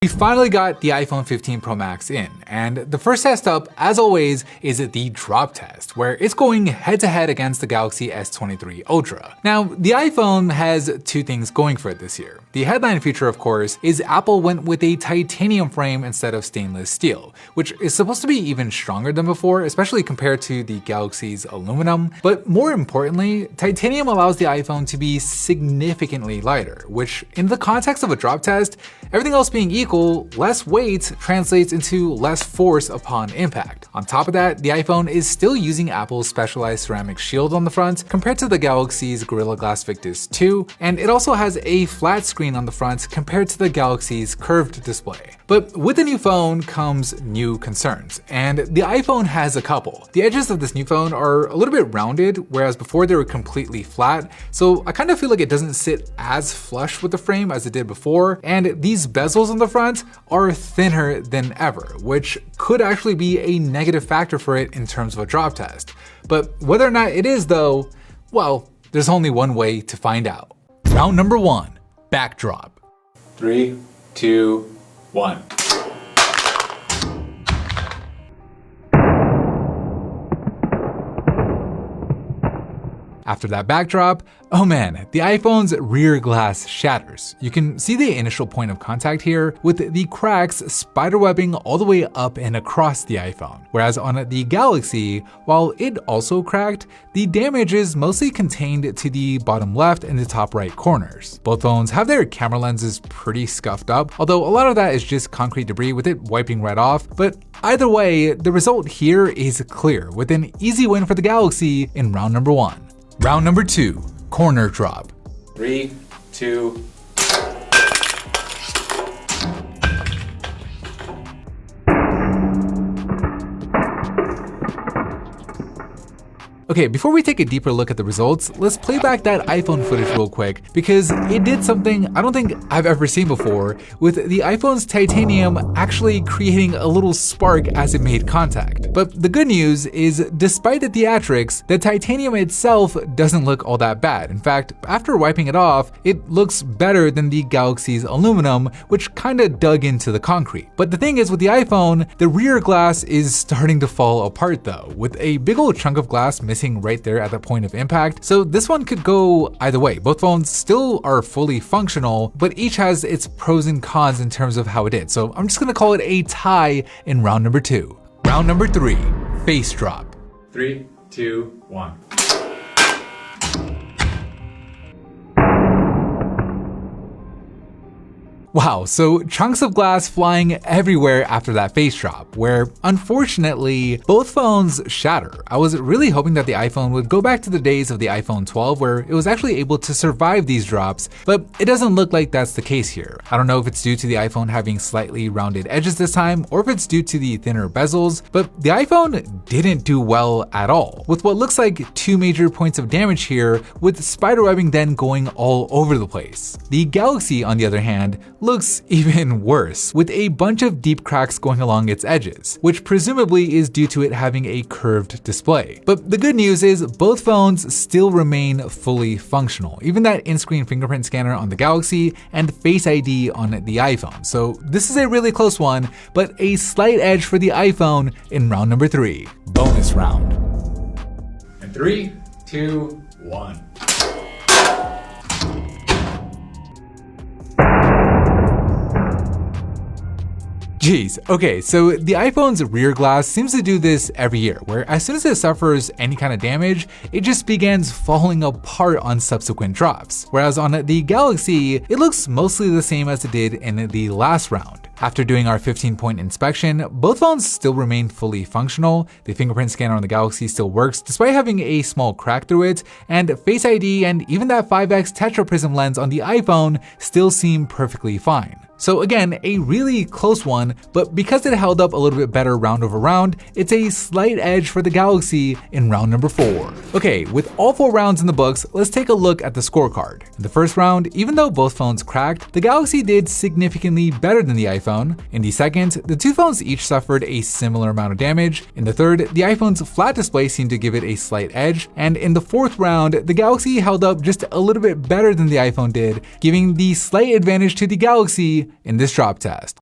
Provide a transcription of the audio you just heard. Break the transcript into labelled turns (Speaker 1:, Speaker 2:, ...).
Speaker 1: We finally got the iPhone 15 Pro Max in, and the first test up, as always, is the drop test, where it's going head-to-head against the Galaxy S23 Ultra. Now, the iPhone has two things going for it this year. The headline feature, of course, is Apple went with a titanium frame instead of stainless steel, which is supposed to be even stronger than before, especially compared to the Galaxy's aluminum. But more importantly, titanium allows the iPhone to be significantly lighter, which in the context of a drop test, everything else being equal, less weight translates into less force upon impact. On top of that, the iPhone is still using Apple's specialized ceramic shield on the front compared to the Galaxy's Gorilla Glass Victus 2, and it also has a flat screen on the front compared to the Galaxy's curved display. But with the new phone comes new concerns, and the iPhone has a couple. The edges of this new phone are a little bit rounded, whereas before they were completely flat, so I kind of feel like it doesn't sit as flush with the frame as it did before, and these bezels on the front are thinner than ever, which could actually be a negative factor for it in terms of a drop test. But whether or not it is though, well, there's only one way to find out. Round number 1, backdrop. 3, 2, 1. After that backdrop, oh man, the iPhone's rear glass shatters. You can see the initial point of contact here with the cracks spiderwebbing all the way up and across the iPhone. Whereas on the Galaxy, while it also cracked, the damage is mostly contained to the bottom left and the top right corners. Both phones have their camera lenses pretty scuffed up, although a lot of that is just concrete debris with it wiping right off. But either way, the result here is clear, with an easy win for the Galaxy in round number 1. Round number 2, corner drop. 3, 2, Okay, before we take a deeper look at the results, let's play back that iPhone footage real quick, because it did something I don't think I've ever seen before, with the iPhone's titanium actually creating a little spark as it made contact. But the good news is, despite the theatrics, the titanium itself doesn't look all that bad. In fact, after wiping it off, it looks better than the Galaxy's aluminum, which kinda dug into the concrete. But the thing is, with the iPhone, the rear glass is starting to fall apart though, with a big old chunk of glass missing right there at the point of impact. So this one could go either way. Both phones still are fully functional, but each has its pros and cons in terms of how it did. So I'm just gonna call it a tie in round number 2. Round number 3, face drop. 3, 2, 1. Wow, so chunks of glass flying everywhere after that face drop, where unfortunately both phones shatter. I was really hoping that the iPhone would go back to the days of the iPhone 12 where it was actually able to survive these drops, but it doesn't look like that's the case here. I don't know if it's due to the iPhone having slightly rounded edges this time, or if it's due to the thinner bezels, but the iPhone didn't do well at all, with what looks like 2 major points of damage here, with spiderwebbing then going all over the place. The Galaxy, on the other hand, looks even worse, with a bunch of deep cracks going along its edges, which presumably is due to it having a curved display. But the good news is both phones still remain fully functional, even that in-screen fingerprint scanner on the Galaxy and Face ID on the iPhone. So this is a really close one, but a slight edge for the iPhone in round number 3, bonus round. And 3, 2, 1. Geez, okay, so the iPhone's rear glass seems to do this every year, where as soon as it suffers any kind of damage, it just begins falling apart on subsequent drops. Whereas on the Galaxy, it looks mostly the same as it did in the last round. After doing our 15-point inspection, both phones still remain fully functional. The fingerprint scanner on the Galaxy still works despite having a small crack through it, and Face ID and even that 5x tetraprism lens on the iPhone still seem perfectly fine. So again, a really close one, but because it held up a little bit better round over round, it's a slight edge for the Galaxy in round number 4. Okay, with all 4 rounds in the books, let's take a look at the scorecard. In the first round, even though both phones cracked, the Galaxy did significantly better than the iPhone. In the second, the two phones each suffered a similar amount of damage. In the third, the iPhone's flat display seemed to give it a slight edge. And in the fourth round, the Galaxy held up just a little bit better than the iPhone did, giving the slight advantage to the Galaxy in this drop test.